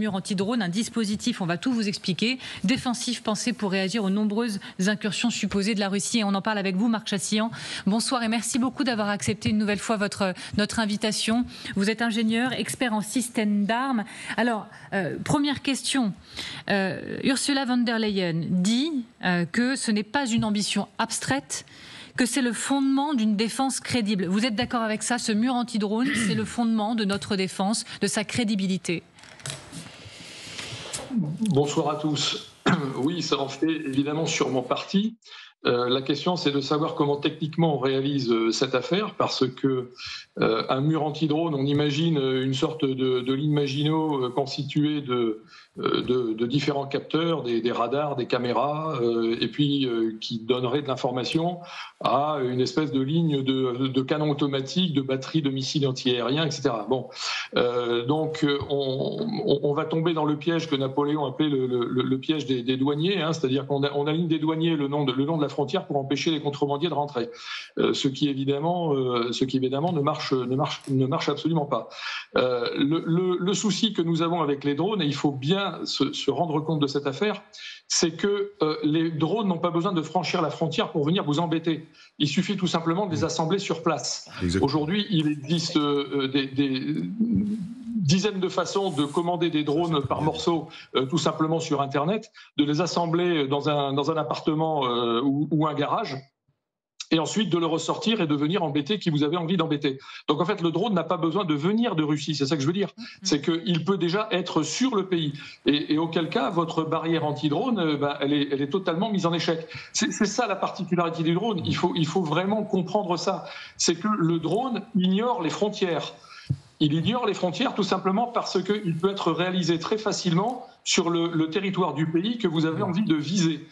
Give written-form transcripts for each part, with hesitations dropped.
mur anti-drone, un dispositif, on va tout vous expliquer, défensif pensé pour réagir aux nombreuses incursions supposées de la Russie. Et on en parle avec vous, Marc Chassillon. Bonsoir et merci beaucoup d'avoir accepté une nouvelle fois notre invitation. Vous êtes ingénieur, expert en système d'armes. Alors, première question. Ursula von der Leyen dit que ce n'est pas une ambition abstraite, que c'est le fondement d'une défense crédible. Vous êtes d'accord avec ça? Ce mur anti-drone, c'est le fondement de notre défense, de sa crédibilité. Bonsoir à tous. Oui, ça en fait évidemment sûrement partie. La question, c'est de savoir comment techniquement on réalise cette affaire, parce que un mur anti-drone, on imagine une sorte de ligne Maginot constituée de différents capteurs, des radars, des caméras, et puis qui donnerait de l'information à une espèce de ligne de canon automatique, de batterie de missiles antiaériens, etc. Bon, donc on va tomber dans le piège que Napoléon appelait le piège des douaniers, hein, c'est-à-dire qu'on aligne des douaniers le long de la frontière pour empêcher les contrebandiers de rentrer, ce qui évidemment ne marche absolument pas. Le souci que nous avons avec les drones, et il faut bien se rendre compte de cette affaire, c'est que les drones n'ont pas besoin de franchir la frontière pour venir vous embêter. Il suffit tout simplement de les assembler sur place. Aujourd'hui, il existe des dizaines de façons de commander des drones par morceaux, tout simplement sur Internet, de les assembler dans un appartement ou un garage, et ensuite de le ressortir et de venir embêter qui vous avez envie d'embêter. Donc en fait, le drone n'a pas besoin de venir de Russie, c'est ça que je veux dire. C'est qu'il peut déjà être sur le pays. Et auquel cas, votre barrière anti-drone, elle est totalement mise en échec. C'est ça la particularité du drone. Il faut vraiment comprendre ça. C'est que le drone ignore les frontières. Il ignore les frontières tout simplement parce qu'il peut être réalisé très facilement sur le territoire du pays que vous avez envie de viser.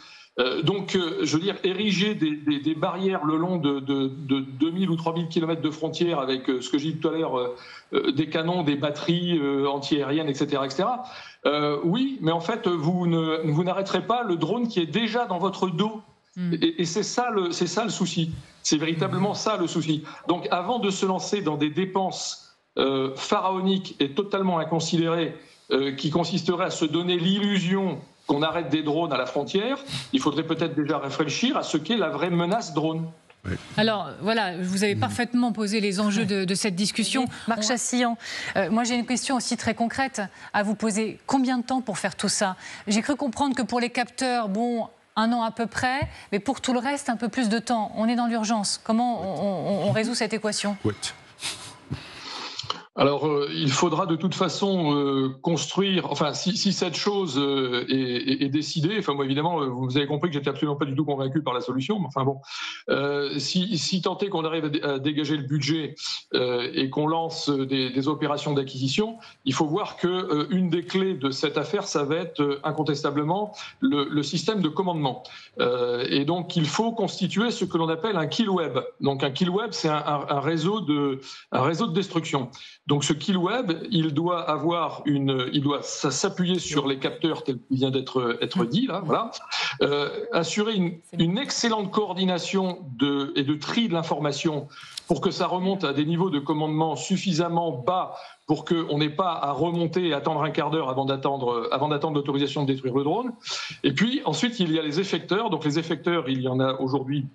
Donc, je veux dire, ériger des barrières le long de 2000 ou 3000 km de frontières avec ce que j'ai dit tout à l'heure, des canons, des batteries antiaériennes, etc., etc. Oui, mais en fait, vous n'arrêterez pas le drone qui est déjà dans votre dos. Et c'est ça le souci. C'est véritablement ça le souci. Donc, avant de se lancer dans des dépenses pharaoniques et totalement inconsidérées, qui consisteraient à se donner l'illusion qu'on arrête des drones à la frontière, il faudrait peut-être déjà réfléchir à ce qu'est la vraie menace drone. Oui. Alors voilà, vous avez parfaitement posé les enjeux de cette discussion. Marc Chassillon, moi j'ai une question aussi très concrète à vous poser. Combien de temps pour faire tout ça? J'ai cru comprendre que pour les capteurs, bon, 1 an à peu près, mais pour tout le reste, un peu plus de temps. On est dans l'urgence. Comment on résout cette équation? Alors, il faudra de toute façon construire. Enfin, si cette chose est décidée, enfin moi évidemment, vous avez compris que j'étais absolument pas du tout convaincu par la solution. Mais enfin bon, si tant est qu'on arrive à dégager le budget et qu'on lance des opérations d'acquisition, il faut voir que une des clés de cette affaire, ça va être incontestablement le système de commandement. Et donc, il faut constituer ce que l'on appelle un kill web. Donc, un kill web, c'est un réseau de destruction. Donc ce kill web, il doit s'appuyer sur les capteurs tels qu'il vient d'être dit là, voilà, assurer une excellente coordination et de tri de l'information pour que ça remonte à des niveaux de commandement suffisamment bas pour qu'on n'ait pas à remonter et attendre un quart d'heure avant d'attendre l'autorisation de détruire le drone. Et puis ensuite il y a les effecteurs. Donc les effecteurs, il y en a aujourd'hui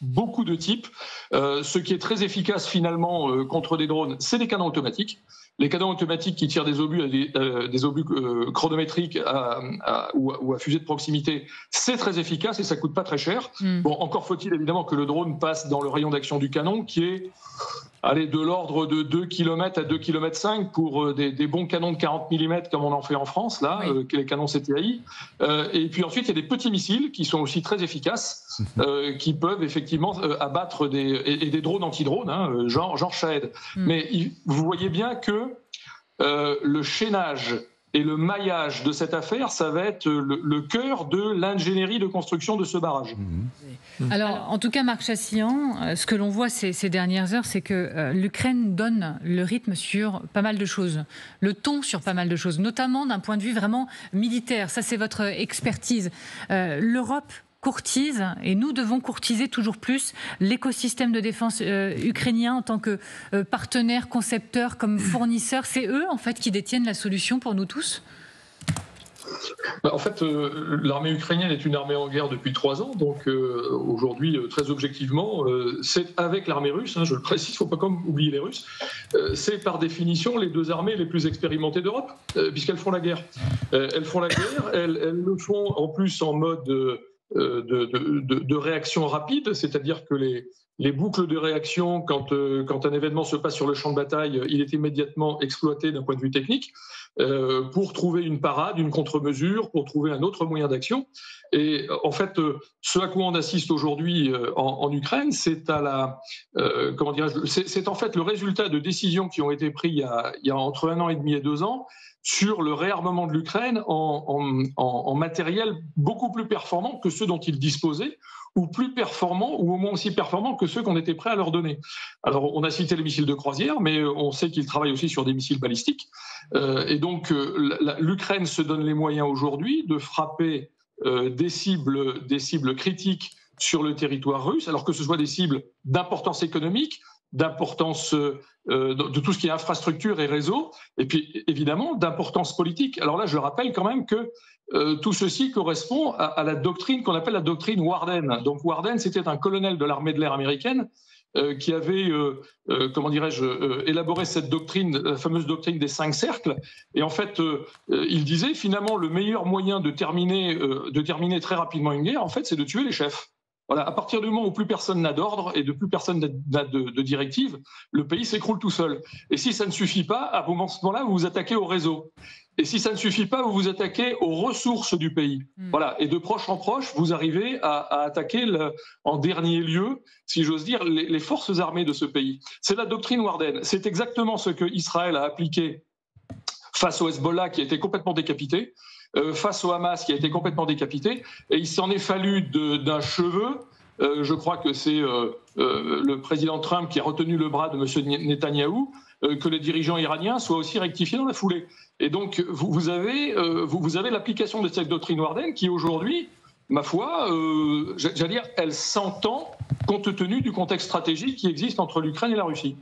beaucoup de types. Ce qui est très efficace finalement contre des drones, c'est les canons automatiques. Les canons automatiques qui tirent des obus, chronométriques ou à fusée de proximité, c'est très efficace et ça coûte pas très cher. Bon, encore faut-il évidemment que le drone passe dans le rayon d'action du canon qui est de l'ordre de 2 km à 2,5 km pour des bons canons de 40 mm comme on en fait en France, là, oui. Les canons CTI. Et puis ensuite, il y a des petits missiles qui sont aussi très efficaces, qui peuvent effectivement abattre des drones anti-drones, hein, genre Shahed. Mais vous voyez bien que le chaînage et le maillage de cette affaire, ça va être le cœur de l'ingénierie de construction de ce barrage. Alors, en tout cas, Marc Chassillon, ce que l'on voit ces dernières heures, c'est que l'Ukraine donne le rythme sur pas mal de choses, le ton sur pas mal de choses, notamment d'un point de vue vraiment militaire. Ça, c'est votre expertise. L'Europe courtise, et nous devons courtiser toujours plus l'écosystème de défense ukrainien en tant que partenaire, concepteur, comme fournisseur. C'est eux, en fait, qui détiennent la solution pour nous tous ? En fait, l'armée ukrainienne est une armée en guerre depuis 3 ans, donc aujourd'hui, très objectivement, c'est avec l'armée russe, je le précise, il ne faut pas comme oublier les Russes, c'est par définition les 2 armées les plus expérimentées d'Europe, puisqu'elles font la guerre. Elles font la guerre, elles le font en plus en mode de réaction rapide, c'est-à-dire que les boucles de réaction, quand un événement se passe sur le champ de bataille, il est immédiatement exploité d'un point de vue technique pour trouver une parade, une contre-mesure, pour trouver un autre moyen d'action. Et en fait, ce à quoi on assiste aujourd'hui en Ukraine, c'est c'est en fait le résultat de décisions qui ont été prises il y a entre 1 an et demi et 2 ans sur le réarmement de l'Ukraine en matériel beaucoup plus performant que ceux dont ils disposaient, ou plus performants, ou au moins aussi performants que ceux qu'on était prêts à leur donner. Alors, on a cité les missiles de croisière, mais on sait qu'ils travaillent aussi sur des missiles balistiques. Et donc, l'Ukraine se donne les moyens aujourd'hui de frapper des cibles critiques sur le territoire russe, alors que ce soit des cibles d'importance économique, d'importance de tout ce qui est infrastructure et réseau, et puis évidemment d'importance politique. Alors là, je rappelle quand même que tout ceci correspond à la doctrine qu'on appelle la doctrine Warden. Donc Warden, c'était un colonel de l'armée de l'air américaine qui avait, élaboré cette doctrine, la fameuse doctrine des 5 cercles. Et en fait, il disait finalement le meilleur moyen de terminer très rapidement une guerre, en fait, c'est de tuer les chefs. Voilà, à partir du moment où plus personne n'a d'ordre et de plus personne n'a de directive, le pays s'écroule tout seul. Et si ça ne suffit pas, à ce moment-là, vous vous attaquez au réseau. Et si ça ne suffit pas, vous vous attaquez aux ressources du pays. Voilà. Et de proche en proche, vous arrivez à attaquer en dernier lieu, si j'ose dire, les forces armées de ce pays. C'est la doctrine Warden. C'est exactement ce que Israël a appliqué face au Hezbollah qui a été complètement décapité, face au Hamas qui a été complètement décapité, et il s'en est fallu d'un cheveu. Je crois que c'est le président Trump qui a retenu le bras de M. Netanyahou, que les dirigeants iraniens soient aussi rectifiés dans la foulée. Et donc, vous avez l'application de cette doctrine Warden qui, aujourd'hui, ma foi, j'allais dire, elle s'entend compte tenu du contexte stratégique qui existe entre l'Ukraine et la Russie.